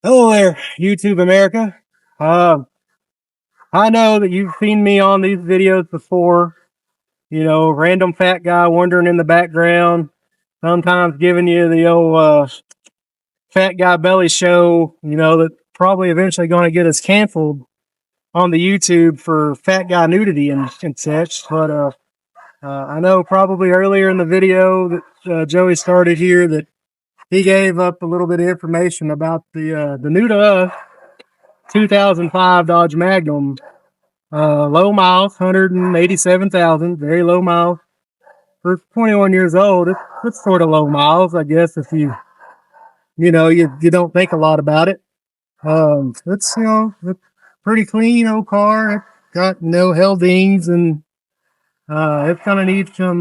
Hello there, YouTube America. Uh, I know that you've seen me on these videos before. You know, random fat guy wandering in the background, sometimes giving you the old fat guy belly show, you know, that's probably eventually going to get us canceled on the YouTube for fat guy nudity and such. But I know probably earlier in the video that Joey started here that he gave up a little bit of information about the new to us 2005 Dodge Magnum, low miles, 187,000, very low miles. For 21 years old, it's sort of low miles, I guess, if you don't think a lot about it. It's it's pretty clean old car. It's got no Heldings, and it's gonna need some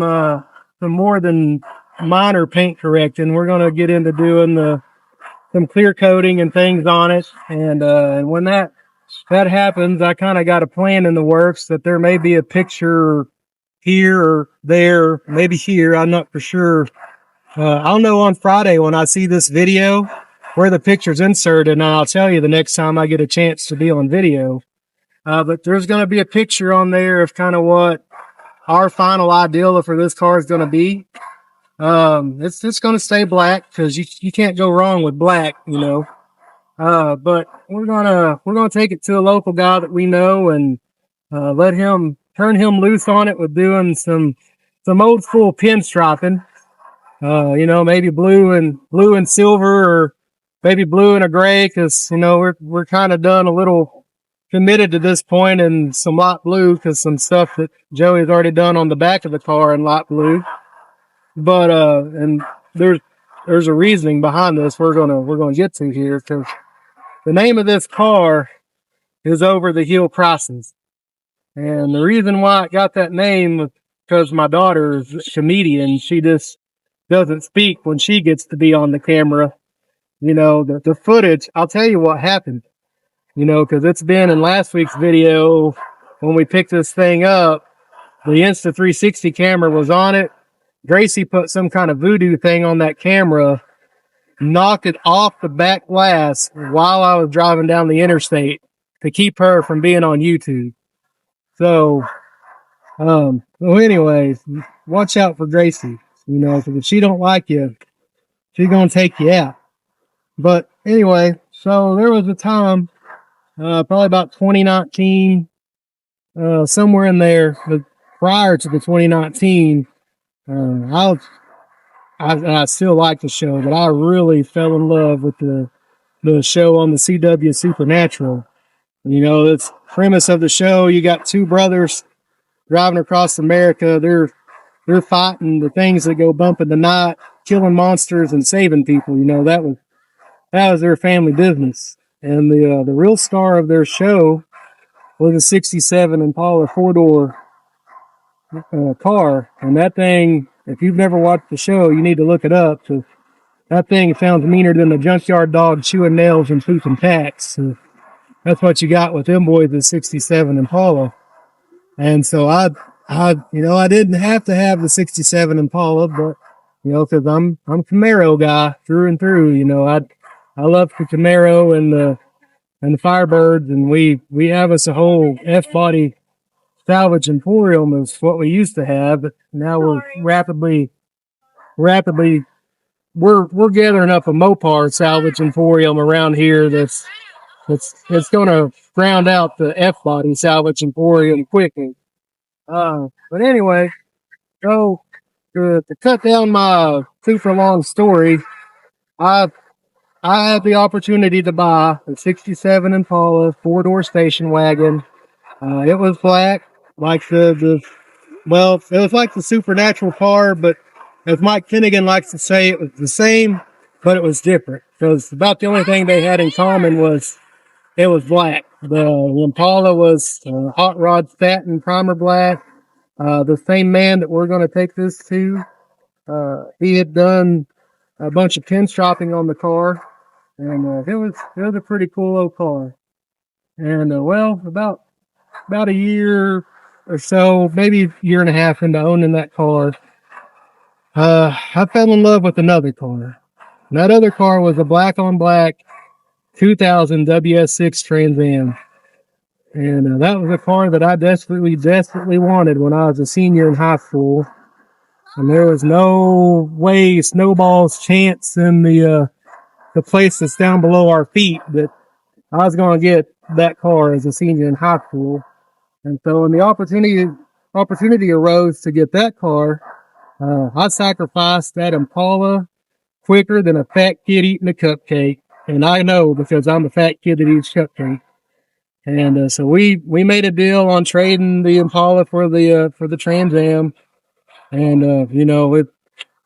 more than minor paint correcting. We're gonna get into doing some clear coating and things on it, and when that happens, I kind of got a plan in the works that there may be a picture here or there, maybe here. I'm not for sure. I'll know on Friday when I see this video where the picture's inserted, and I'll tell you the next time I get a chance to be on video. But there's going to be a picture on there of kind of what our final ideal for this car is going to be. It's going to stay black because you can't go wrong with black, you know. But we're gonna take it to a local guy that we know and let him turn him loose on it with doing some old school pinstriping. Maybe blue and silver, or maybe blue and a gray, because we're kind of done a little committed to this point, and some light blue because some stuff that Joey's already done on the back of the car in light blue. But and there's a reasoning behind this we're gonna get to here, because the name of this car is Over the Hill Prices. And the reason why it got that name was because my daughter is a comedian. She just doesn't speak when she gets to be on the camera. The footage, I'll tell you what happened. Because it's been in last week's video when we picked this thing up. The Insta360 camera was on it. Gracie put some kind of voodoo thing on that camera, knocked it off the back glass while I was driving down the interstate to keep her from being on YouTube. So, anyways, watch out for Gracie, because if she don't like you, she's going to take you out. But anyway, so there was a time, probably about 2019, somewhere in there, but prior to the 2019, I still like the show, but I really fell in love with the show on the CW Supernatural. The premise of the show, you got two brothers driving across America. They're fighting the things that go bump in the night, killing monsters and saving people. That was their family business. And the real star of their show was a 67 Impala 4-door car. And that thing, if you've never watched the show, you need to look it up, because that thing sounds meaner than a junkyard dog chewing nails and pooping tacks. So that's what you got with them boys, the 67 Impala. And so I didn't have to have the 67 Impala, but, because I'm a Camaro guy through and through. I love the Camaro and the Firebirds, and we have us a whole F-body salvage emporium is what we used to have, but now we're rapidly we're gathering up a Mopar salvage emporium around here that's going to round out the F-body salvage emporium quickly. But anyway, so to cut down my super long story, I had the opportunity to buy a 67 Impala 4-door station wagon. It was black, like it was like the Supernatural car, but as Mike Finnegan likes to say, it was the same, but it was different. Because about the only thing they had in common was it was black. The Impala was hot rod satin primer black. The same man that we're going to take this to, he had done a bunch of pinstriping on the car, and it was a pretty cool old car. And about a year or so, maybe a year and a half into owning that car, I fell in love with another car. And that other car was a black on black 2000 WS6 Trans Am. And that was a car that I desperately wanted when I was a senior in high school. And there was no way, snowball's chance in the place that's down below our feet that I was going to get that car as a senior in high school. And so when the opportunity arose to get that car, I sacrificed that Impala quicker than a fat kid eating a cupcake. And I know because I'm a fat kid that eats cupcake. And so we made a deal on trading the Impala for the Trans Am. And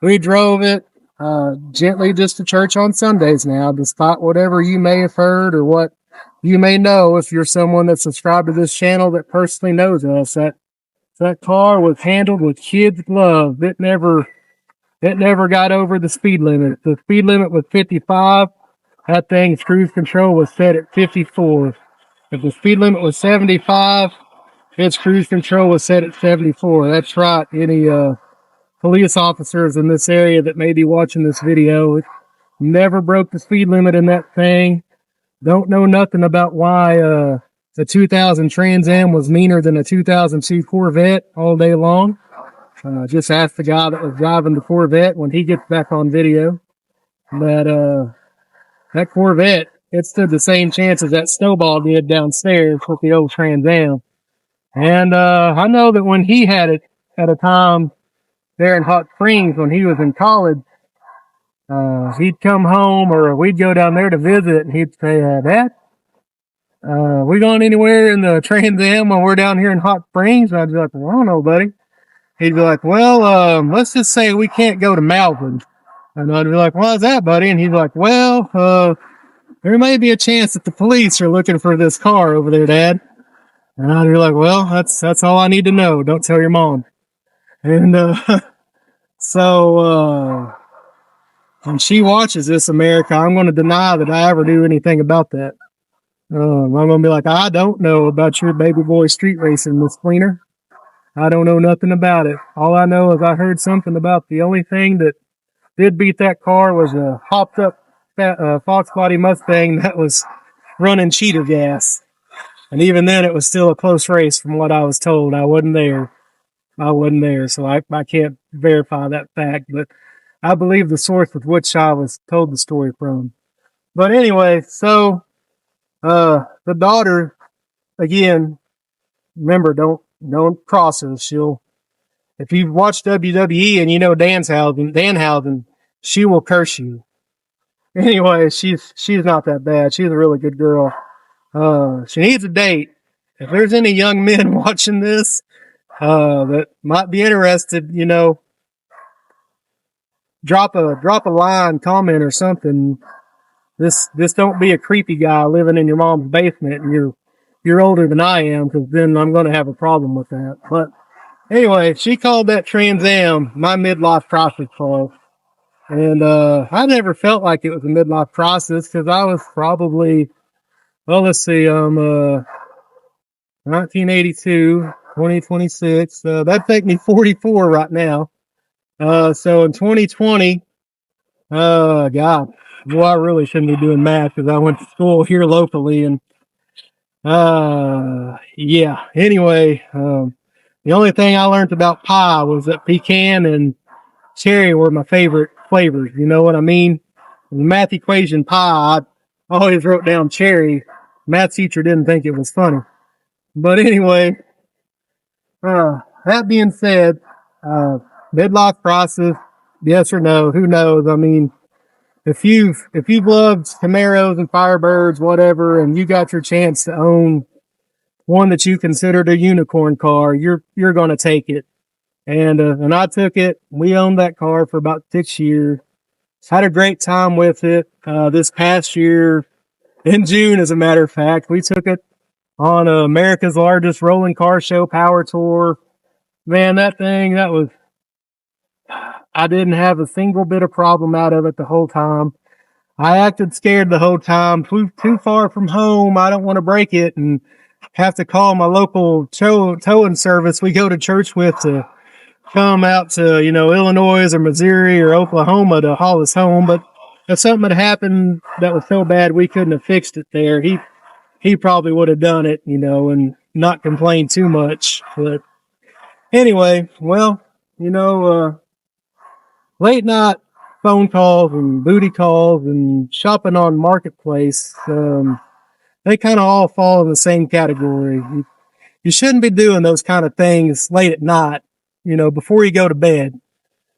we drove it gently just to church on Sundays now, despite whatever you may have heard or what you may know if you're someone that's subscribed to this channel that personally knows us. That car was handled with kids' love. It never got over the speed limit. The speed limit was 55. That thing's cruise control was set at 54. If the speed limit was 75, its cruise control was set at 74. That's right. Any police officers in this area that may be watching this video, never broke the speed limit in that thing. Don't know nothing about why the 2000 Trans Am was meaner than a 2002 Corvette all day long. Just ask the guy that was driving the Corvette when he gets back on video. But that Corvette, it stood the same chance as that snowball did downstairs with the old Trans Am. And I know that when he had it at a time there in Hot Springs when he was in college, he'd come home or we'd go down there to visit and he'd say, Dad, we going anywhere in the Trans Am when we're down here in Hot Springs? And I'd be like, well, I don't know, buddy. He'd be like, well, let's just say we can't go to Malvern. And I'd be like, why's that, buddy? And he'd be like, well, there may be a chance that the police are looking for this car over there, Dad. And I'd be like, well, that's all I need to know. Don't tell your mom. And so when she watches this, America, I'm going to deny that I ever knew anything about that. I'm going to be like, I don't know about your baby boy street racing, Miss Cleaner. I don't know nothing about it. All I know is I heard something about the only thing that did beat that car was a hopped up Fox body Mustang that was running cheater gas. And even then, it was still a close race from what I was told. I wasn't there, so I can't verify that fact. But I believe the source with which I was told the story from. But anyway, so the daughter, again, remember, don't cross her. If you've watched WWE and you know Danhausen, she will curse you. Anyway, she's not that bad. She's a really good girl. She needs a date. If there's any young men watching this, that might be interested, drop a line, comment or something. This don't be a creepy guy living in your mom's basement and you're older than I am, because then I'm going to have a problem with that. But anyway, she called that Trans Am my midlife crisis car. And I never felt like it was a midlife crisis because I was probably, 1982, 2026. That'd make me 44 right now. So in 2020, God, boy, I really shouldn't be doing math because I went to school here locally. And yeah, anyway, the only thing I learned about pie was that pecan and cherry were my favorite flavors. You know what I mean? In the math equation pie, I always wrote down cherry. Math teacher didn't think it was funny. But anyway, that being said, midlife crisis, yes or no, who knows? I mean, if you've loved Camaros and Firebirds, whatever, and you got your chance to own one that you considered a unicorn car, you're going to take it. And I took it. We owned that car for about 6 years. Had a great time with it. This past year, in June, as a matter of fact, we took it on America's largest rolling car show, Power Tour. Man, I didn't have a single bit of problem out of it the whole time. I acted scared the whole time. Too far from home. I don't want to break it and have to call my local towing service we go to church with to come out to, Illinois or Missouri or Oklahoma to haul us home. But if something had happened that was so bad we couldn't have fixed it there, he probably would have done it, and not complained too much. But anyway, well, late night phone calls and booty calls and shopping on Marketplace, they kind of all fall in the same category. You shouldn't be doing those kind of things late at night, before you go to bed.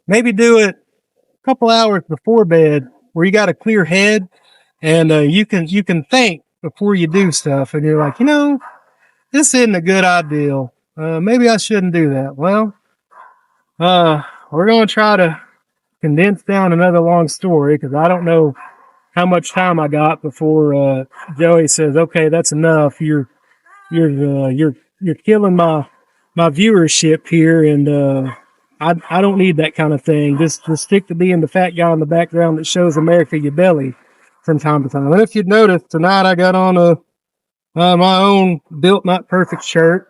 Maybe do it a couple hours before bed where you got a clear head and you can think before you do stuff. And you're like, this isn't a good idea. Maybe I shouldn't do that. Well, we're going to try to condense down another long story because I don't know how much time I got before Joey says, "Okay, that's enough. You're killing my viewership here, and I don't need that kind of thing. Just stick to being the fat guy in the background that shows America your belly from time to time." And if you'd noticed, tonight I got on my own Built Not Perfect shirt.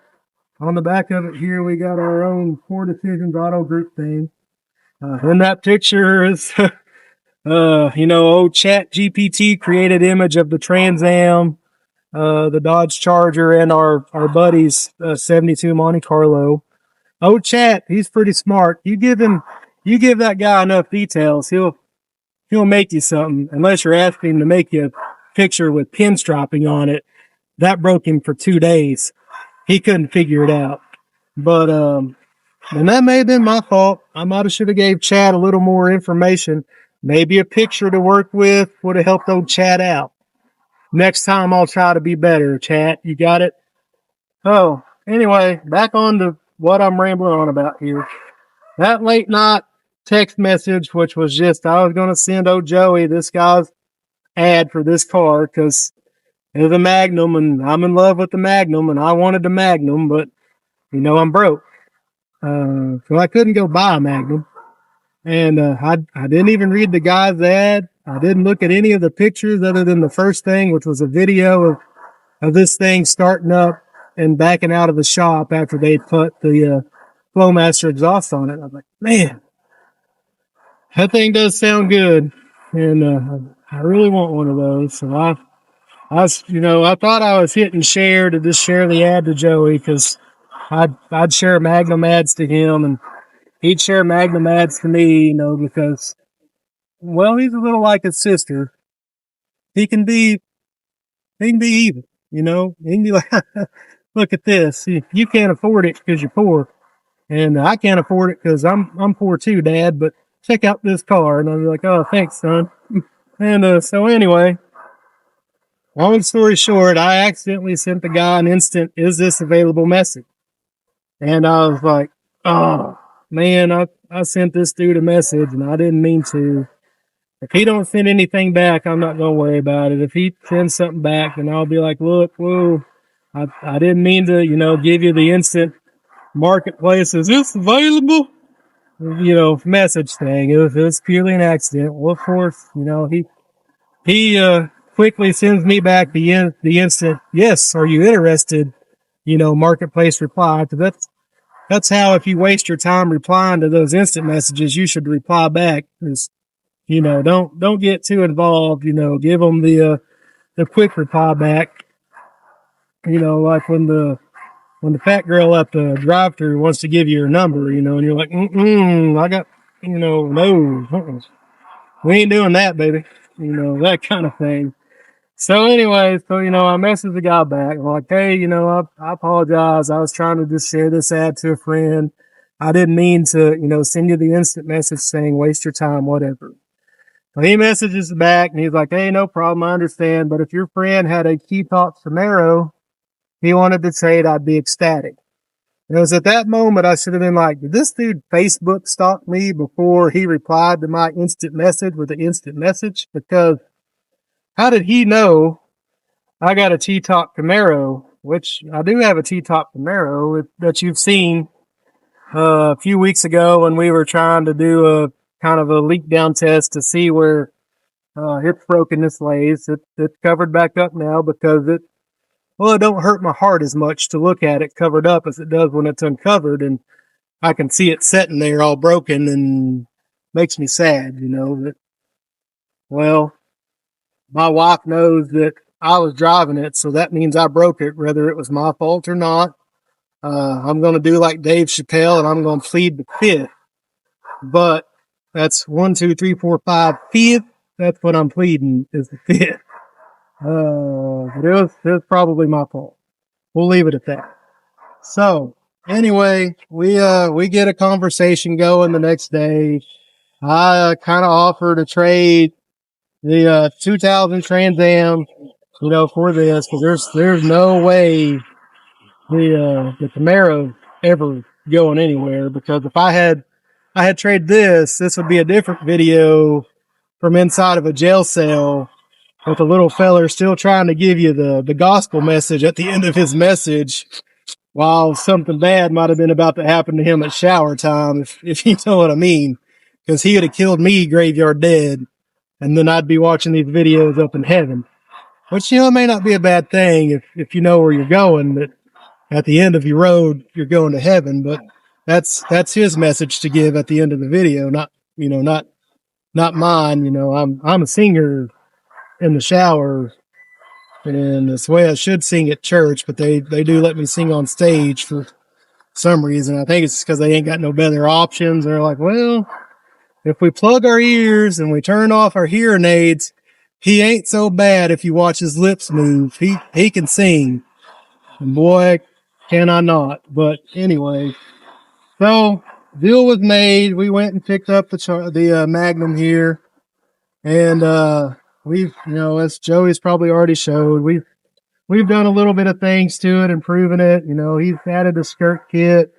On the back of it here, we got our own Four Decisions Auto Group thing. In that picture is, old Chat GPT created image of the Trans Am, the Dodge Charger, and our buddy's 72 Monte Carlo. Old Chat, he's pretty smart. You give that guy enough details, he'll make you something. Unless you're asking him to make you a picture with pinstriping on it. That broke him for 2 days. He couldn't figure it out. But and that may have been my fault. I might have should have gave Chad a little more information. Maybe a picture to work with would have helped old Chad out. Next time I'll try to be better, Chad. You got it? Oh, anyway, back on to what I'm rambling on about here. That late night text message, which was just, I was going to send old Joey this guy's ad for this car because it was a Magnum and I'm in love with the Magnum and I wanted the Magnum, but I'm broke. So I couldn't go buy a Magnum. And I didn't even read the guy's ad. I didn't look at any of the pictures other than the first thing, which was a video of this thing starting up and backing out of the shop after they put the Flowmaster exhaust on it. I was like, man, that thing does sound good. And I really want one of those. So I thought I was hitting share to just share the ad to Joey because I'd share Magnum ads to him and he'd share Magnum ads to me, because, well, he's a little like his sister. He can be evil, He can be like, look at this. You can't afford it because you're poor. And I can't afford it because I'm poor too, Dad, but check out this car. And I'll be like, oh, thanks, son. And so anyway, long story short, I accidentally sent the guy an instant, "Is this available?" message. And I was like, oh, man, I sent this dude a message and I didn't mean to. If he don't send anything back, I'm not going to worry about it. If he sends something back, then I'll be like, look, whoa, I didn't mean to, give you the instant Marketplace. Is this available? Message thing. It was purely an accident. Well, of course, he quickly sends me back the instant, "Yes, are you interested?" Marketplace reply. That's how, if you waste your time replying to those instant messages, you should reply back. Because, don't get too involved. Give them the quick reply back. Like when the fat girl at the drive-thru wants to give you her number, and you're like, I got, no, we ain't doing that, baby. That kind of thing. So anyway, I messaged the guy back. I'm like, hey, I apologize. I was trying to just share this ad to a friend. I didn't mean to, send you the instant message saying waste your time, whatever. So he messages back and he's like, hey, no problem. I understand. But if your friend had a Key Talk Camaro, he wanted to trade, I'd be ecstatic. And it was at that moment I should have been like, did this dude Facebook stalk me before he replied to my instant message with the instant message? Because how did he know I got a T-Top Camaro, which I do have a T-Top Camaro that you've seen a few weeks ago when we were trying to do a kind of a leak down test to see where it's broken this lays. It's covered back up now because it don't hurt my heart as much to look at it covered up as it does when it's uncovered, and I can see it sitting there all broken and makes me sad, that Well, my wife knows that I was driving it, so that means I broke it, whether it was my fault or not. I'm going to do like Dave Chappelle, and I'm going to plead the fifth. But that's 1, 2, 3, 4, 5, fifth. That's what I'm pleading is the fifth. But it was probably my fault. We'll leave it at that. So anyway, we get a conversation going the next day. I kind of offer to trade the 2000 Trans Am, for this, because there's no way the Camaro ever going anywhere. Because if I had traded this would be a different video from inside of a jail cell with a little feller still trying to give you the gospel message at the end of his message, while something bad might have been about to happen to him at shower time, if you know what I mean. Because he would have killed me graveyard dead, and then I'd be watching these videos up in heaven. Which, it may not be a bad thing if you know where you're going, but at the end of your road, you're going to heaven. But that's his message to give at the end of the video, not mine. I'm a singer in the shower, and that's the way I should sing at church, but they do let me sing on stage for some reason. I think it's because they ain't got no better options. They're like, well, if we plug our ears and we turn off our hearing aids, he ain't so bad if you watch his lips move. He can sing. And boy, can I not. But anyway, so deal was made. We went and picked up the Magnum here. And we've, as Joey's probably already showed, we've done a little bit of things to it, improving it. He's added the skirt kit.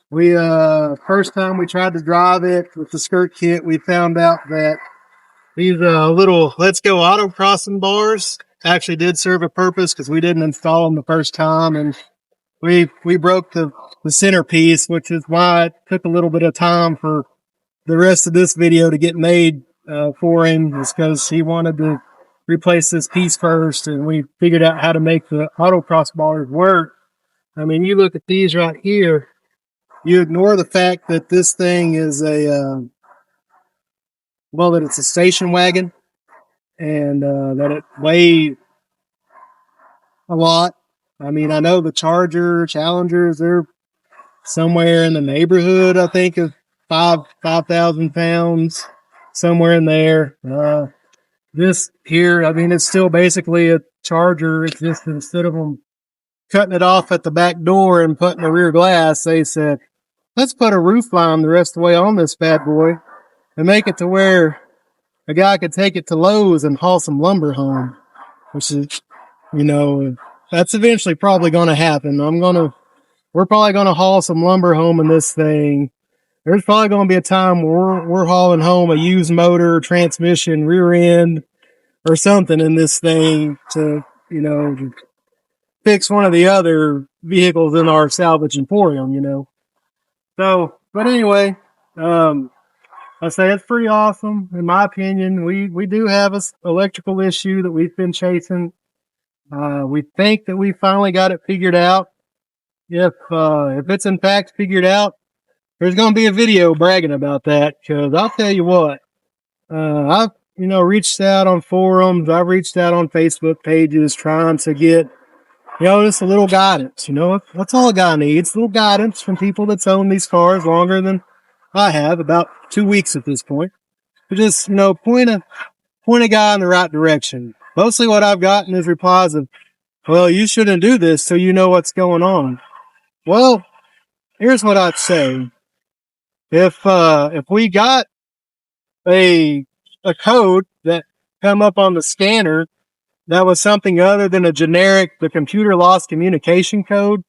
We first time we tried to drive it with the skirt kit, we found out that these little Let's Go auto crossing bars actually did serve a purpose, because we didn't install them the first time, and we broke the centerpiece, which is why it took a little bit of time for the rest of this video to get made for him, is because he wanted to replace this piece first, and we figured out how to make the auto crossbars work. I mean, you look at these right here, you ignore the fact that this thing is that it's a station wagon, and that it weighs a lot. I mean, I know the Challengers, they're somewhere in the neighborhood, I think, of 5,000 pounds, somewhere in there. This here, I mean, it's still basically a Charger. It's just instead of them cutting it off at the back door and putting a rear glass, they said, let's put a roof line the rest of the way on this bad boy and make it to where a guy could take it to Lowe's and haul some lumber home, which is, that's eventually probably going to happen. We're probably going to haul some lumber home in this thing. There's probably going to be a time where we're hauling home a used motor, transmission, rear end, or something in this thing to, fix one of the other vehicles in our salvage emporium, So, but anyway, I say it's pretty awesome, in my opinion. We do have a electrical issue that we've been chasing. We think that we finally got it figured out. If it's in fact figured out, there's going to be a video bragging about that, because I'll tell you what, I've, reached out on forums. I've reached out on Facebook pages trying to get, just a little guidance. That's all a guy needs, a little guidance from people that's owned these cars longer than I have, about 2 weeks at this point. To just, point a guy in the right direction. Mostly what I've gotten is replies of, well, you shouldn't do this so you know what's going on. Well, here's what I'd say. If we got a code that come up on the scanner that was something other than the computer lost communication code,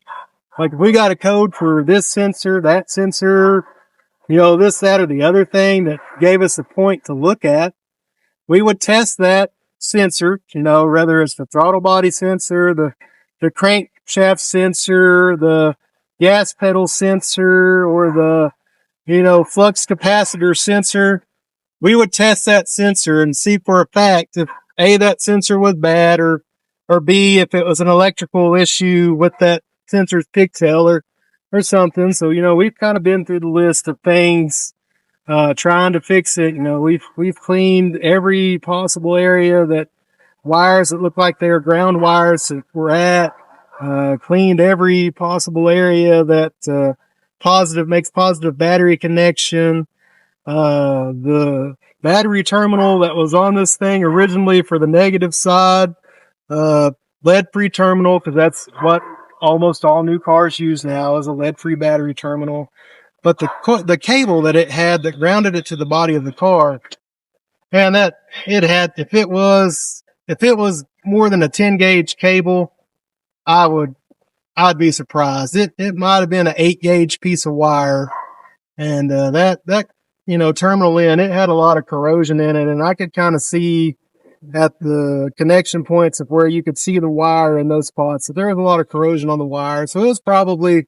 like if we got a code for this sensor, that sensor, this, that, or the other thing that gave us a point to look at, we would test that sensor, whether it's the throttle body sensor, the crankshaft sensor, the gas pedal sensor, or the, flux capacitor sensor. We would test that sensor and see for a fact if A, that sensor was bad, or B, if it was an electrical issue with that sensor's pigtail or something. So, we've kind of been through the list of things trying to fix it. You know, we've cleaned every possible area that wires that look like they're ground wires that we're at. Cleaned every possible area that makes positive battery connection. The battery terminal that was on this thing originally for the negative side, lead-free terminal, because that's what almost all new cars use now, is a lead-free battery terminal. But the cable that it had that grounded it to the body of the car, and that it had, if it was more than a 10 gauge cable, I'd be surprised. It might have been an 8 gauge piece of wire, and that terminal in, it had a lot of corrosion in it, and I could kind of see at the connection points of where you could see the wire in those spots. So there was a lot of corrosion on the wire. So it was probably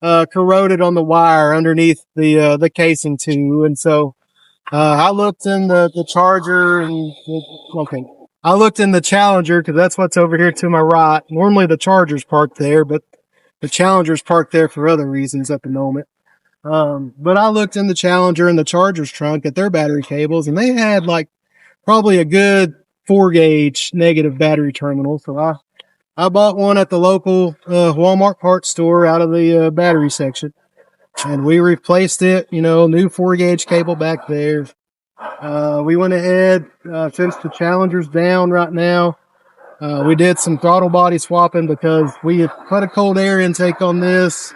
corroded on the wire underneath the casing too. And so I looked in the Charger and I looked in the Challenger, because that's what's over here to my right. Normally the Charger's parked there, but the Challenger's parked there for other reasons at the moment. But I looked in the Challenger and the Charger's trunk at their battery cables, and they had like probably a good 4 gauge negative battery terminal. So I bought one at the local Walmart parts store out of the battery section, and we replaced it, new 4 gauge cable back there. We went ahead, since the Challenger's down right now, we did some throttle body swapping because we had put a cold air intake on this.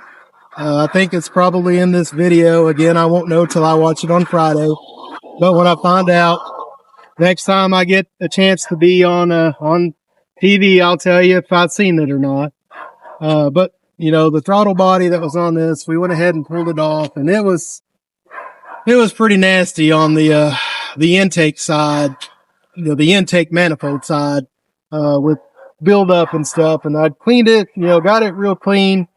I think it's probably in this video. Again, I won't know till I watch it on Friday. But when I find out, next time I get a chance to be on TV, I'll tell you if I've seen it or not. But the throttle body that was on this, we went ahead and pulled it off, and it was pretty nasty on the intake side, the intake manifold side, with buildup and stuff. And I'd cleaned it, got it real clean.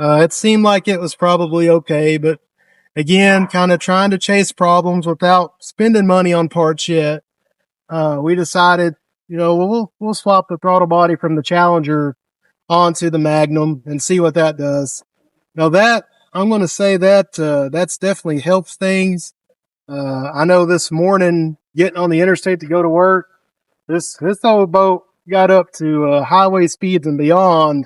It seemed like it was probably okay, but again, kind of trying to chase problems without spending money on parts yet. We decided, we'll swap the throttle body from the Challenger onto the Magnum and see what that does. Now that, I'm going to say that, that's definitely helps things. I know this morning getting on the interstate to go to work, this old boat got up to highway speeds and beyond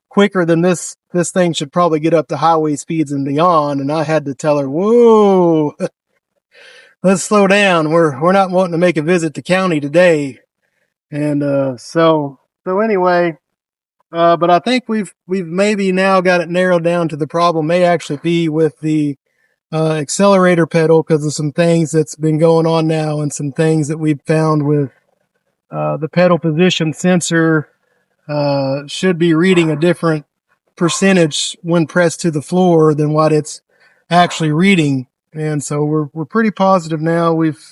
quicker than this thing should probably get up to highway speeds and beyond. And I had to tell her, whoa, let's slow down. We're not wanting to make a visit to county today. And so anyway, but I think we've maybe now got it narrowed down to the problem may actually be with the accelerator pedal, because of some things that's been going on now and some things that we've found with the pedal position sensor should be reading a different percentage when pressed to the floor than what it's actually reading. And so we're pretty positive now. We've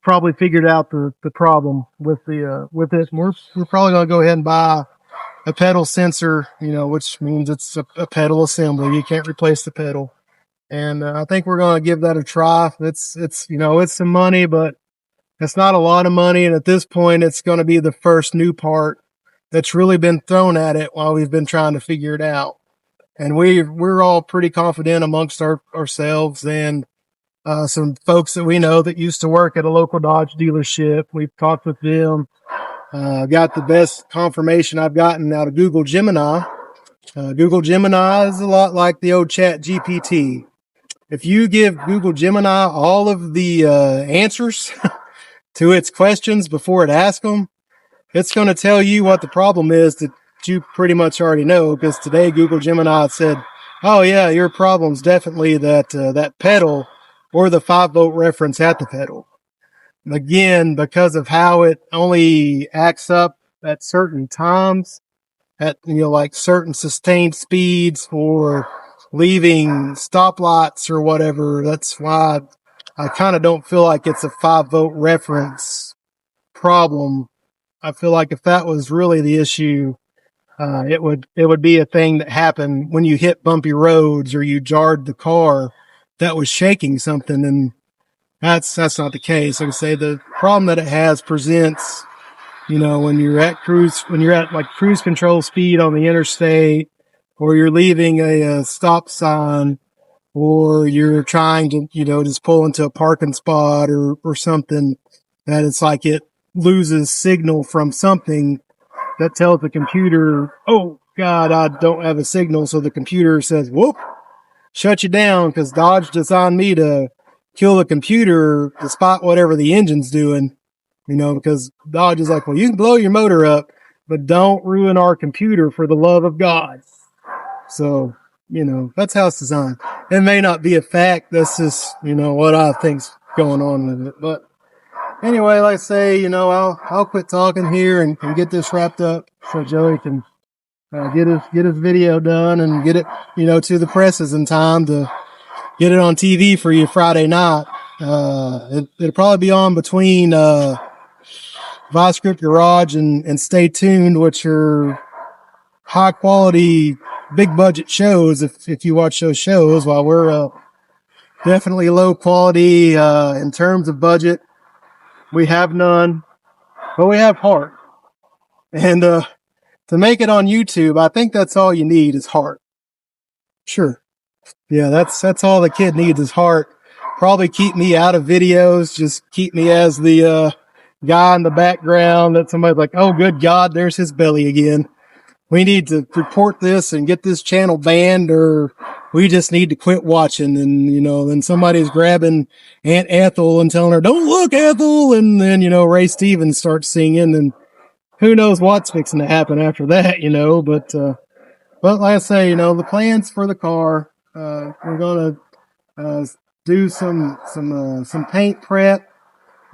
probably figured out the problem with it. We're probably going to go ahead and buy a pedal sensor, which means it's a pedal assembly. You can't replace the pedal. And I think we're going to give that a try. It's some money, but it's not a lot of money. And at this point, it's going to be the first new part that's really been thrown at it while we've been trying to figure it out. And we're all pretty confident amongst ourselves and some folks that we know that used to work at a local Dodge dealership. We've talked with them. Got the best confirmation I've gotten out of Google Gemini. Google Gemini is a lot like the old Chat GPT. If you give Google Gemini all of the answers to its questions before it asks them, it's going to tell you what the problem is that you pretty much already know, because today Google Gemini said, oh yeah, your problem's definitely that pedal or the 5-volt reference at the pedal. Again, because of how it only acts up at certain times, at like certain sustained speeds or leaving stoplights or whatever. That's why I kind of don't feel like it's a 5-volt reference problem. I feel like if that was really the issue, it would be a thing that happened when you hit bumpy roads or you jarred the car that was shaking something, and that's not the case. Like I say, the problem that it has presents, when you're at like cruise control speed on the interstate, or you're leaving a stop sign, or you're trying to, just pull into a parking spot or something, that it's like it loses signal from something that tells the computer, oh God, I don't have a signal. So the computer says, whoop, shut you down, because Dodge designed me to kill the computer despite whatever the engine's doing, because Dodge is like, well, you can blow your motor up, but don't ruin our computer for the love of God. So, that's how it's designed. It may not be a fact. That's just, what I think's going on with it. But anyway, like I say, I'll quit talking here and get this wrapped up so Joey can get his video done and get it, to the presses in time to get it on TV for you Friday night. It'll probably be on between Vice Grip Garage and Stay Tuned, which are high quality, big budget shows. If you watch those shows, while we're definitely low quality in terms of budget, we have none, but we have heart. And to make it on YouTube, I think that's all you need is heart. Sure. Yeah, that's all the kid needs is heart. Probably keep me out of videos. Just keep me as the guy in the background that somebody's like, oh, good God, there's his belly again. We need to report this and get this channel banned, or we just need to quit watching. And, then somebody's grabbing Aunt Ethel and telling her, don't look, Ethel. And then, Ray Stevens starts singing, and who knows what's fixing to happen after that, but like I say, the plans for the car, we're going to do some paint prep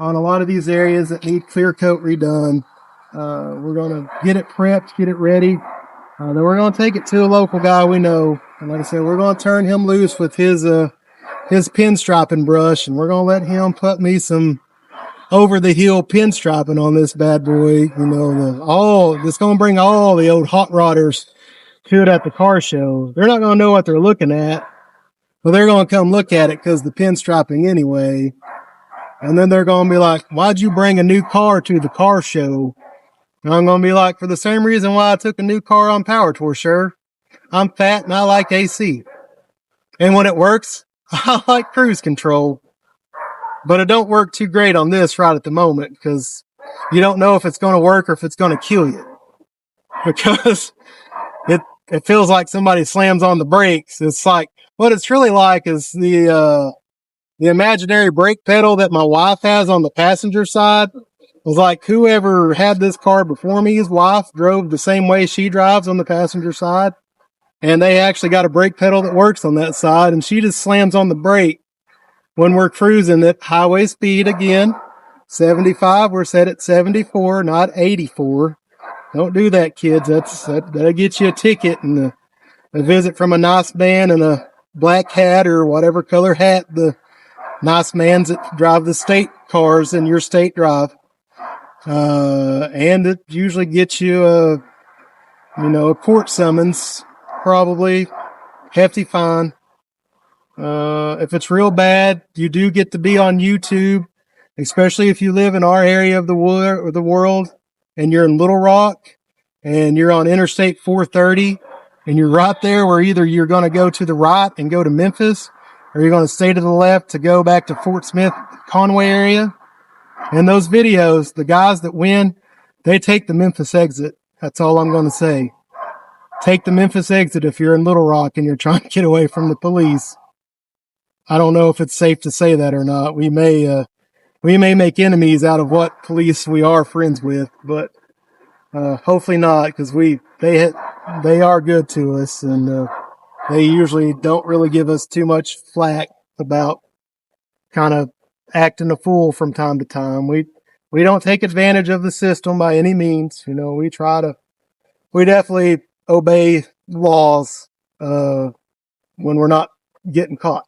on a lot of these areas that need clear coat redone. We're going to get it prepped, get it ready. Then we're going to take it to a local guy we know. And like I said, we're going to turn him loose with his pinstriping brush, and we're going to let him put me some over the hill pinstriping on this bad boy. It's going to bring all the old hot rodders to it at the car show. They're not going to know what they're looking at, but they're going to come look at it because the pinstriping anyway. And then they're going to be like, why'd you bring a new car to the car show? And I'm going to be like, for the same reason why I took a new car on Power Tour, sure. I'm fat and I like AC. And when it works, I like cruise control. But it don't work too great on this right at the moment, because you don't know if it's going to work or if it's going to kill you. Because it feels like somebody slams on the brakes. It's like, what it's really like is the imaginary brake pedal that my wife has on the passenger side. Was like, whoever had this car before me, his wife drove the same way she drives on the passenger side. And they actually got a brake pedal that works on that side. And she just slams on the brake when we're cruising at highway speed again. 75, we're set at 74, not 84. Don't do that, kids. That'll get you a ticket and a visit from a nice man in a black hat or whatever color hat the nice mans that drive the state cars in your state drive. And it usually gets you a court summons, probably hefty fine. If it's real bad, you do get to be on YouTube, especially if you live in our area of the world and you're in Little Rock and you're on Interstate 430 and you're right there where either you're going to go to the right and go to Memphis, or you're going to stay to the left to go back to Fort Smith, Conway area. And those videos, the guys that win, they take the Memphis exit. That's all I'm going to say. Take the Memphis exit if you're in Little Rock and you're trying to get away from the police. I don't know if it's safe to say that or not. We may make enemies out of what police we are friends with, but hopefully not, because they are good to us, and they usually don't really give us too much flack about kind of acting a fool from time to time. We don't take advantage of the system by any means. We definitely obey laws when we're not getting caught.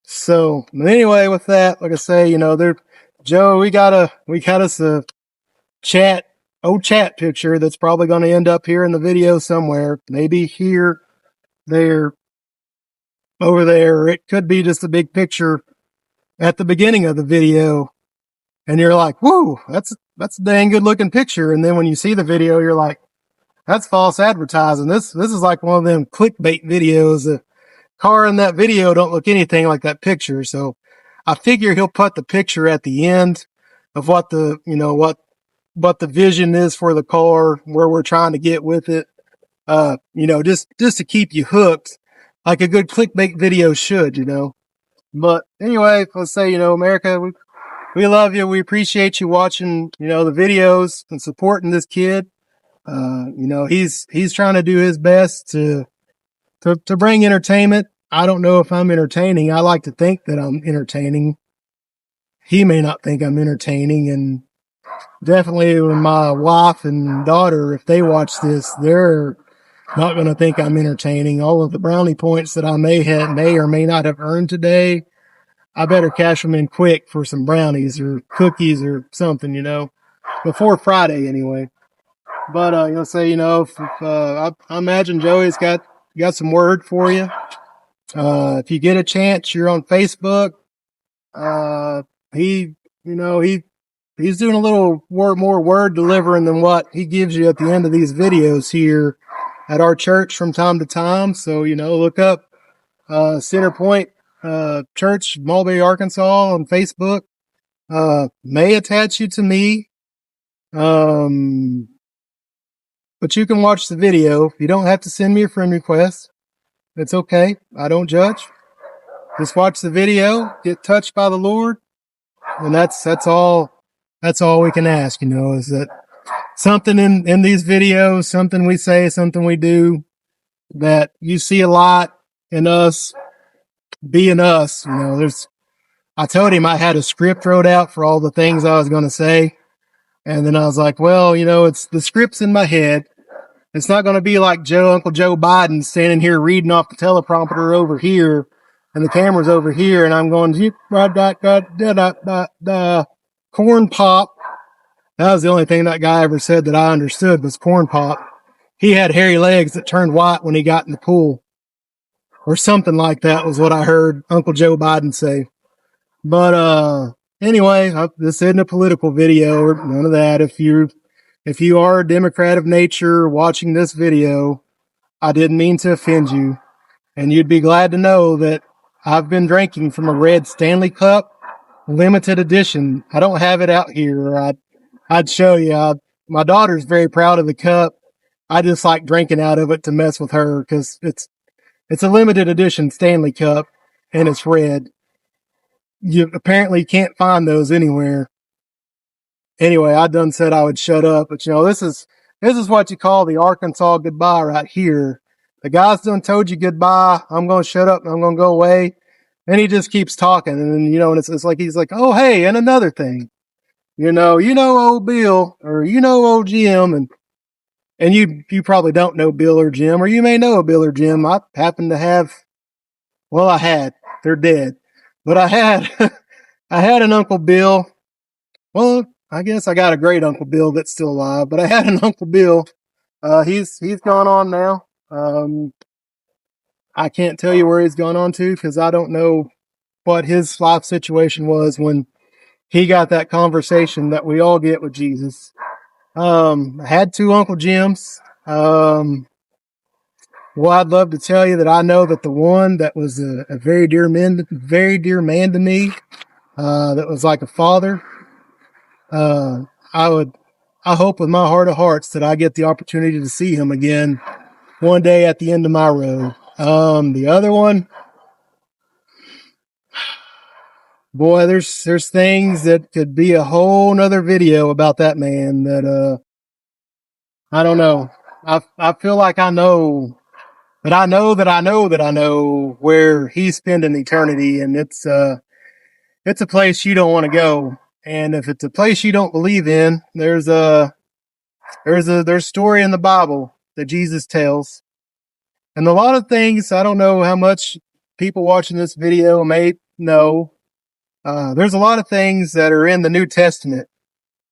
So, but anyway, with that, like I say, Joe, we got us a chat picture that's probably going to end up here in the video somewhere. Maybe here, there, over there. It could be just a big picture at the beginning of the video, and you're like, whoa, that's a dang good looking picture. And then when you see the video, you're like, that's false advertising. This is like one of them clickbait videos car in that video don't look anything like that picture. So I figure he'll put the picture at the end of what the, what the vision is for the car, where we're trying to get with it. Just to keep you hooked like a good clickbait video should, But anyway, let's say, America, we love you. We appreciate you watching, the videos and supporting this kid. He's trying to do his best to bring entertainment. I don't know if I'm entertaining. I like to think that I'm entertaining. He may not think I'm entertaining, and definitely when my wife and daughter, if they watch this, they're not going to think I'm entertaining. All of the brownie points that I may or may not have earned today, I better cash them in quick for some brownies or cookies or something, before Friday anyway. But, I imagine Joey's got some word for you. If you get a chance, you're on Facebook. He's doing a little more word delivering than what he gives you at the end of these videos here at our church from time to time. So, look up, Center Point, Church, Mulberry, Arkansas on Facebook. May attach you to me. But you can watch the video. You don't have to send me a friend request. It's okay. I don't judge. Just watch the video, get touched by the Lord. And that's all we can ask, is that something in these videos, something we say, something we do, that you see a lot in us being us. I told him I had a script wrote out for all the things I was going to say. And then I was like, well, it's the script's in my head. It's not going to be like Uncle Joe Biden standing here reading off the teleprompter over here and the camera's over here. And I'm going, corn pop. That was the only thing that guy ever said that I understood was corn pop. He had hairy legs that turned white when he got in the pool. Or something like that was what I heard Uncle Joe Biden say. But anyway, this isn't a political video or none of that. If you are a Democrat of nature watching this video, I didn't mean to offend you. And you'd be glad to know that I've been drinking from a red Stanley Cup limited edition. I don't have it out here. I'd show you. My daughter's very proud of the cup. I just like drinking out of it to mess with her because it's a limited edition Stanley Cup and it's red. You apparently can't find those anywhere. Anyway, I done said I would shut up, but this is what you call the Arkansas goodbye right here. The guy's done told you goodbye. I'm going to shut up and I'm going to go away. And he just keeps talking. And and it's like, he's like, oh, hey, and another thing, old Bill or, old Jim. And you probably don't know Bill or Jim, or you may know a Bill or Jim. I happen to have, they're dead, but I had an Uncle Bill. Well, I guess I got a great Uncle Bill that's still alive, but I had an Uncle Bill. He's gone on now. I can't tell you where he's gone on to because I don't know what his life situation was when he got that conversation that we all get with Jesus. I had two Uncle Jims. I'd love to tell you that I know that the one that was a very dear man to me, that was like a father. I hope with my heart of hearts that I get the opportunity to see him again one day at the end of my road. The other one, boy, there's things that could be a whole nother video about that man that, I don't know. I feel like I know, but I know that I know that I know where he's spending eternity, and it's a place you don't want to go. And if it's a place you don't believe in, there's story in the Bible that Jesus tells. And a lot of things, I don't know how much people watching this video may know. There's a lot of things that are in the New Testament.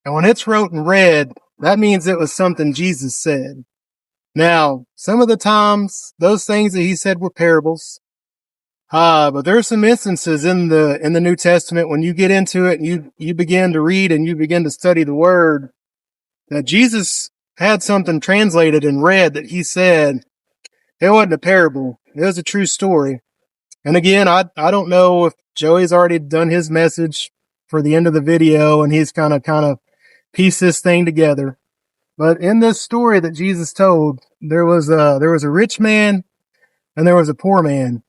And when it's wrote in red, that means it was something Jesus said. Now, some of the times, those things that he said were parables. But there are some instances in the New Testament when you get into it and you begin to read and you begin to study the Word, that Jesus had something translated in red that he said. It wasn't a parable. It was a true story. And again, I don't know if Joey's already done his message for the end of the video and he's kind of pieced this thing together. But in this story that Jesus told, there was a rich man and there was a poor man.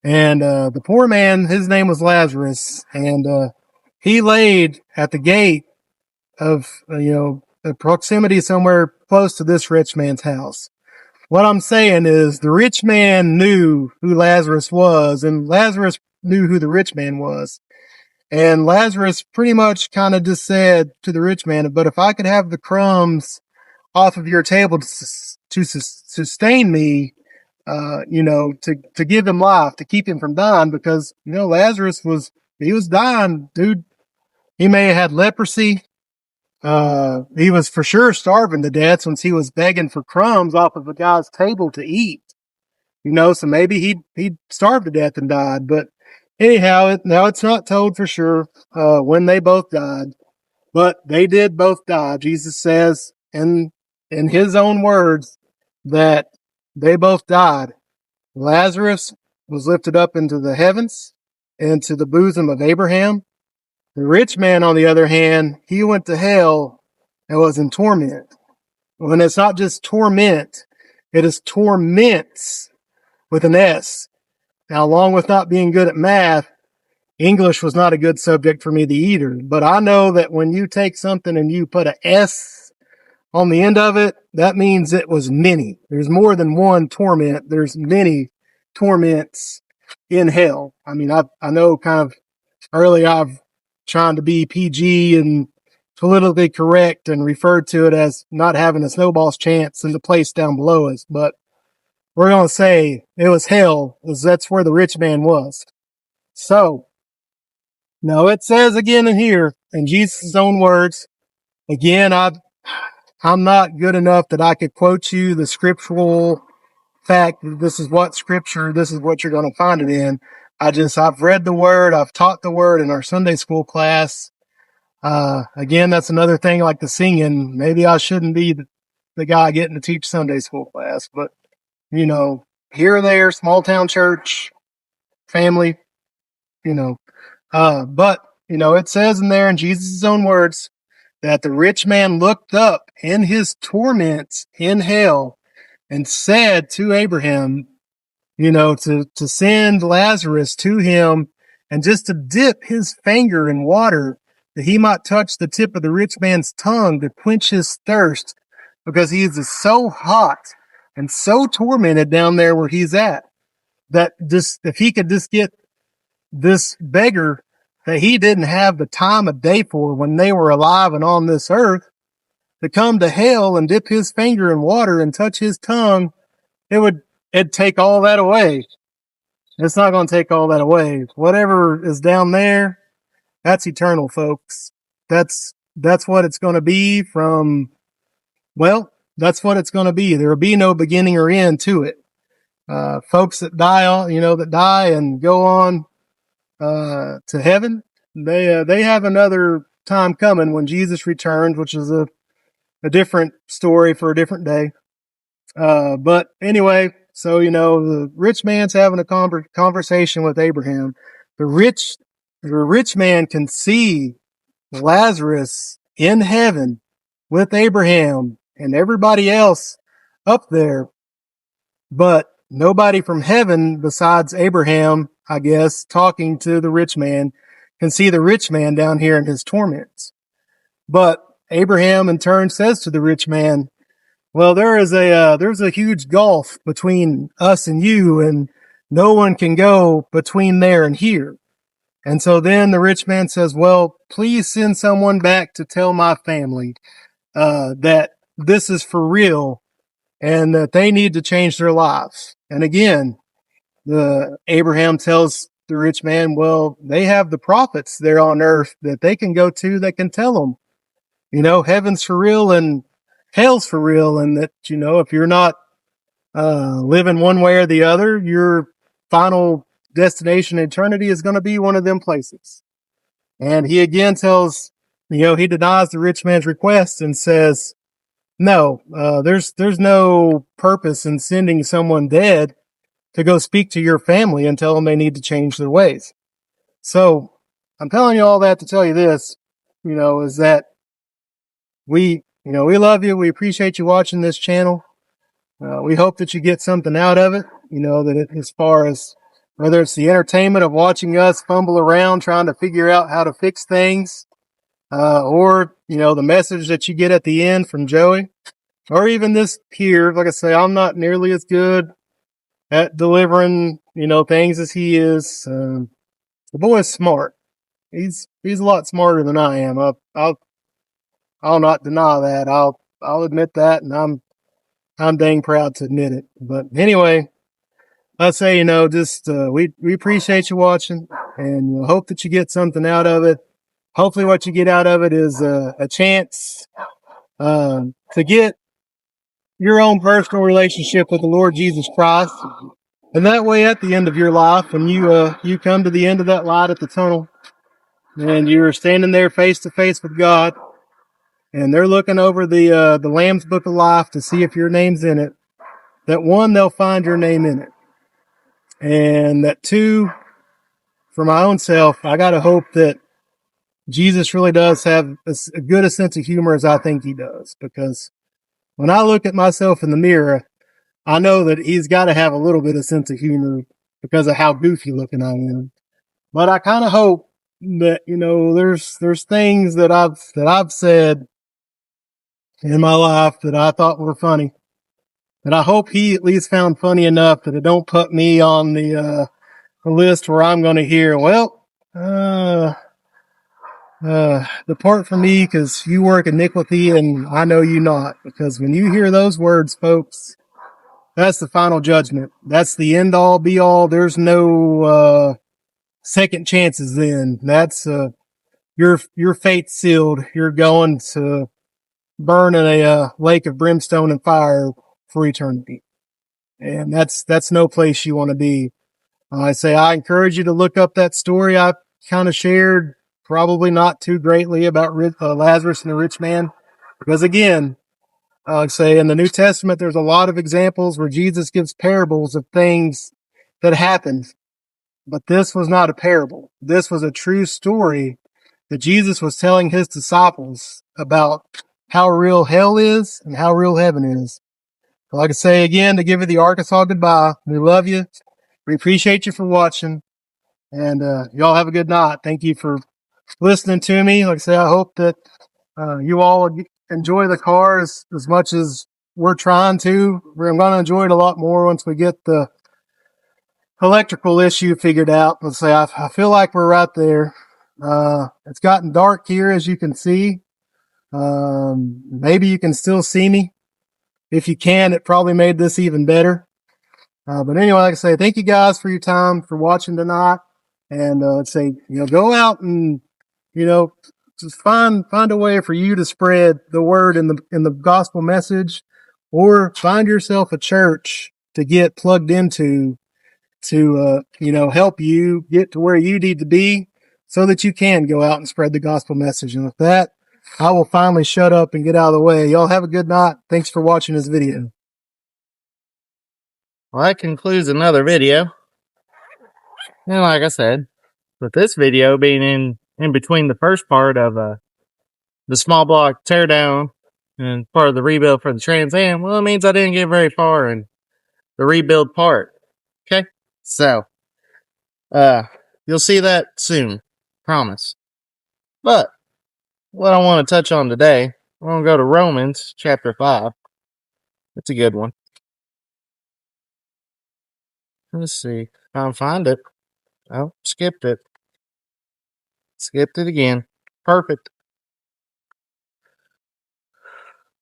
And the poor man, his name was Lazarus, and he laid at the gate of the proximity somewhere close to this rich man's house. What I'm saying is the rich man knew who Lazarus was, and Lazarus knew who the rich man was. And Lazarus pretty much kind of just said to the rich man, but if I could have the crumbs off of your table to sustain me, to give him life, to keep him from dying, because, Lazarus he was dying, dude. He may have had leprosy. He was for sure starving to death since he was begging for crumbs off of a guy's table to eat. So maybe he'd starved to death and died. But anyhow, now it's not told for sure when they both died, but they did both die. Jesus says in his own words that they both died. Lazarus was lifted up into the heavens, into the bosom of Abraham. The rich man, on the other hand, he went to hell and was in torment. When it's not just torment, it is torments with an S. Now, along with not being good at math, English was not a good subject for me to either. But I know that when you take something and you put an S on the end of it, that means it was many. There's more than one torment. There's many torments in hell. I mean, I know kind of early I've trying to be PG and politically correct and referred to it as not having a snowball's chance in the place down below us. But we're going to say it was hell, because that's where the rich man was. So, now it says again in here, in Jesus' own words, again, I'm not good enough that I could quote you the scriptural fact that this is what scripture, this is what you're going to find it in. I've read the word, I've taught the word in our Sunday school class. Again, that's another thing like the singing. Maybe I shouldn't be the guy getting to teach Sunday school class, but here or there, small town church, family, but it says in there in Jesus' own words that the rich man looked up in his torments in hell and said to Abraham, to send Lazarus to him and just to dip his finger in water that he might touch the tip of the rich man's tongue to quench his thirst, because he is so hot and so tormented down there where he's at, that just if he could just get this beggar that he didn't have the time of day for when they were alive and on this earth to come to hell and dip his finger in water and touch his tongue, it'd take all that away. It's not going to take all that away. Whatever is down there, that's eternal, folks. That's what it's going to be that's what it's going to be. There will be no beginning or end to it. Folks that die and go on to heaven, they have another time coming when Jesus returns, which is a different story for a different day. But anyway, so the rich man's having a conversation with Abraham. The rich man can see Lazarus in heaven with Abraham and everybody else up there, but nobody from heaven besides Abraham, I guess, talking to the rich man, can see the rich man down here in his torments. But Abraham in turn says to the rich man, well, there's a huge gulf between us and you, and no one can go between there and here. And so then the rich man says, well, please send someone back to tell my family that this is for real and that they need to change their lives. And again, Abraham tells the rich man, well, they have the prophets there on earth that they can go to that can tell them, heaven's for real and hell's for real. And that, if you're not living one way or the other, your final destination in eternity is going to be one of them places. And he again tells, he denies the rich man's request and says, no, there's no purpose in sending someone dead to go speak to your family and tell them they need to change their ways. So I'm telling you all that to tell you this, is that we love you. We appreciate you watching this channel. We hope that you get something out of it, as far as whether it's the entertainment of watching us fumble around trying to figure out how to fix things, or, the message that you get at the end from Joey, or even this here. Like I say, I'm not nearly as good at delivering, things as he is. The boy is smart. He's a lot smarter than I am. I'll not deny that. I'll admit that, and I'm dang proud to admit it. But anyway, I'd say, just, we appreciate you watching, and hope that you get something out of it. Hopefully what you get out of it is a chance to get your own personal relationship with the Lord Jesus Christ. And that way, at the end of your life, when you come to the end of that light at the tunnel, and you're standing there face to face with God, and they're looking over the Lamb's Book of Life to see if your name's in it, that one, they'll find your name in it. And that two, for my own self, I gotta hope that Jesus really does have as good a sense of humor as I think he does. Because when I look at myself in the mirror, I know that he's got to have a little bit of sense of humor because of how goofy looking I am. But I kind of hope that, there's things that I've said in my life that I thought were funny. And I hope he at least found funny enough that it don't put me on the list where I'm going to hear, well, depart from me because you work iniquity and I know you not. Because when you hear those words, folks, that's the final judgment. That's the end all be all. There's no second chances then. That's your fate's sealed. You're going to burn in a lake of brimstone and fire for eternity. And that's no place you want to be. I encourage you to look up that story I kind of shared, probably not too greatly, about Lazarus and the rich man. Because again, in the New Testament, there's a lot of examples where Jesus gives parables of things that happened. But this was not a parable. This was a true story that Jesus was telling his disciples about how real hell is and how real heaven is. Like I say again, to give you the Arkansas goodbye, we love you. We appreciate you for watching. And y'all have a good night. Thank you for listening to me. Like I say, I hope that you all enjoy the car as much as we're trying to. I'm going to enjoy it a lot more once we get the electrical issue figured out. Let's say I feel like we're right there. It's gotten dark here, as you can see. Maybe you can still see me. If you can, it probably made this even better. But anyway, like I say, thank you guys for your time, for watching tonight. And let's say, go out and, just find a way for you to spread the word in the gospel message, or find yourself a church to get plugged into to, help you get to where you need to be so that you can go out and spread the gospel message. And with that, I will finally shut up and get out of the way. Y'all have a good night. Thanks for watching this video. Well, that concludes another video. And like I said, with this video being in between the first part of the small block teardown and part of the rebuild for the Trans Am, well, it means I didn't get very far in the rebuild part. Okay? So, you'll see that soon. Promise. But, what I want to touch on today, we're going to go to Romans chapter 5. It's a good one. Let's see if I can find it. Oh, skipped it. Skipped it again. Perfect.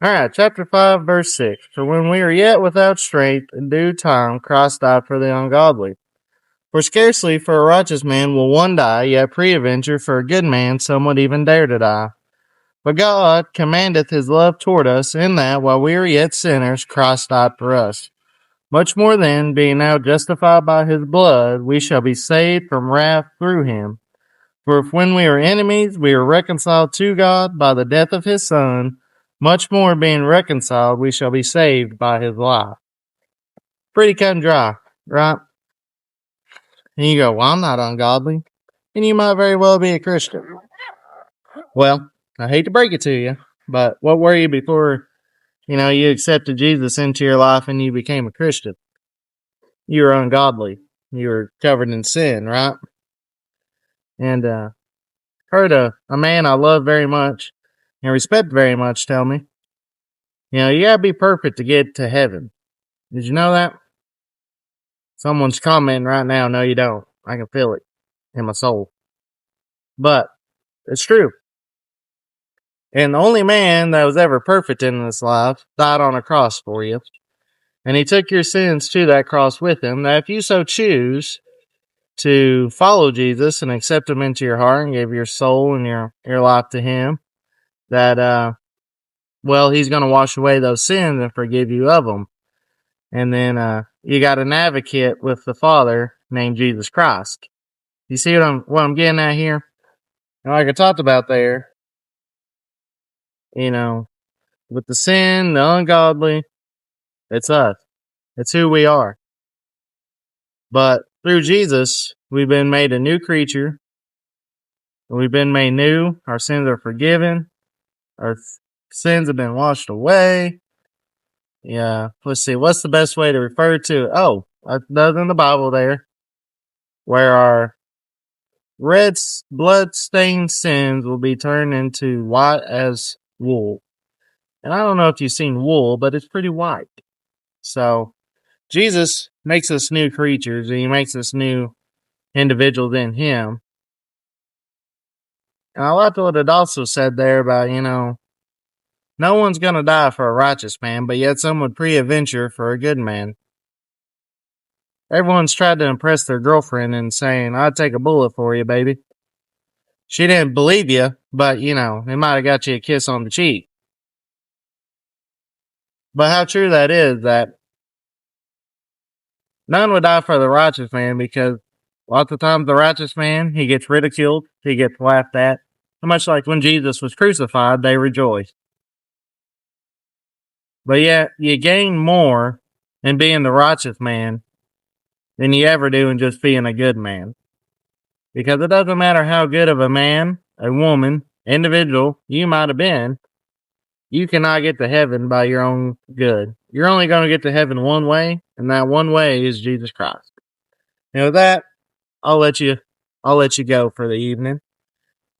Alright, chapter 5, verse 6. For when we are yet without strength, in due time Christ died for the ungodly. For scarcely for a righteous man will one die, yet peradventure for a good man some would even dare to die. But God commandeth his love toward us, in that while we are yet sinners, Christ died for us. Much more then, being now justified by his blood, we shall be saved from wrath through him. For if when we are enemies, we are reconciled to God by the death of his Son, much more being reconciled, we shall be saved by his life. Pretty cut and dry. right? And you go, well, I'm not ungodly. And you might very well be a Christian. Well, I hate to break it to you, but what were you before, you accepted Jesus into your life and you became a Christian? You were ungodly. You were covered in sin, right? And heard a man I love very much and respect very much tell me, you gotta be perfect to get to heaven. Did you know that? Someone's commenting right now, no you don't. I can feel it in my soul. But it's true. And the only man that was ever perfect in this life died on a cross for you. And he took your sins to that cross with him. That if you so choose to follow Jesus and accept him into your heart and give your soul and your life to him, that, he's going to wash away those sins and forgive you of them. And then, you got an advocate with the Father named Jesus Christ. You see what I'm getting at here? And like I talked about there, with the sin, the ungodly, it's us. It's who we are. But through Jesus, we've been made a new creature. We've been made new. Our sins are forgiven. Our sins have been washed away. Yeah. Let's see. What's the best way to refer to it? Oh, that's in the Bible there, where our red blood-stained sins will be turned into white as wool. And I don't know if you've seen wool, but it's pretty white. So Jesus makes us new creatures, and he makes us new individuals in him. And I liked what it also said there about, no one's going to die for a righteous man, but yet some would pre-adventure for a good man. Everyone's tried to impress their girlfriend in saying, I'd take a bullet for you, baby. She didn't believe you, but, it might have got you a kiss on the cheek. But how true that is, that none would die for the righteous man, because lots of times the righteous man, he gets ridiculed, he gets laughed at. Much like when Jesus was crucified, they rejoiced. But yet, you gain more in being the righteous man than you ever do in just being a good man. Because it doesn't matter how good of a man, a woman, individual you might have been, you cannot get to heaven by your own good. You're only going to get to heaven one way, and that one way is Jesus Christ. And with that, I'll let you go for the evening.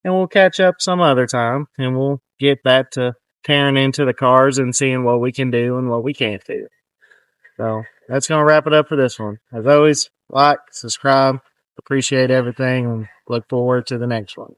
And we'll catch up some other time, and we'll get back to tearing into the cars and seeing what we can do and what we can't do. So that's going to wrap it up for this one. As always, like, subscribe, appreciate everything, and look forward to the next one.